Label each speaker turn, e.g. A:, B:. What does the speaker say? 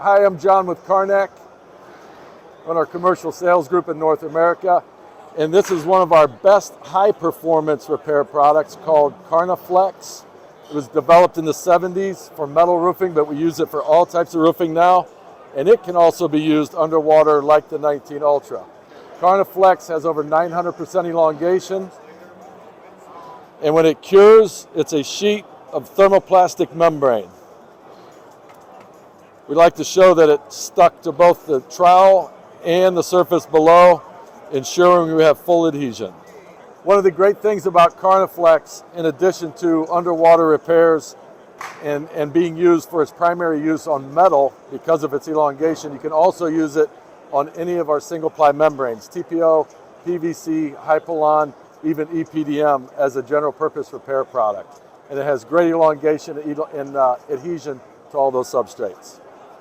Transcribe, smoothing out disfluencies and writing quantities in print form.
A: Hi, I'm John with Karnak, on our commercial sales group in North America. And this is one of our best high-performance repair products called Karna-Flex. It was developed in the 70s for metal roofing, but we use it for all types of roofing now. And it can also be used underwater like the 19 Ultra. Karna-Flex has over 900% elongation. And when it cures, it's a sheet of thermoplastic membrane. We like to show that it's stuck to both the trowel and the surface below, ensuring we have full adhesion. One of the great things about Karna-Flex, in addition to underwater repairs and being used for its primary use on metal because of its elongation, you can also use it on any of our single-ply membranes, TPO, PVC, Hypalon, even EPDM as a general purpose repair product. And it has great elongation and adhesion to all those substrates.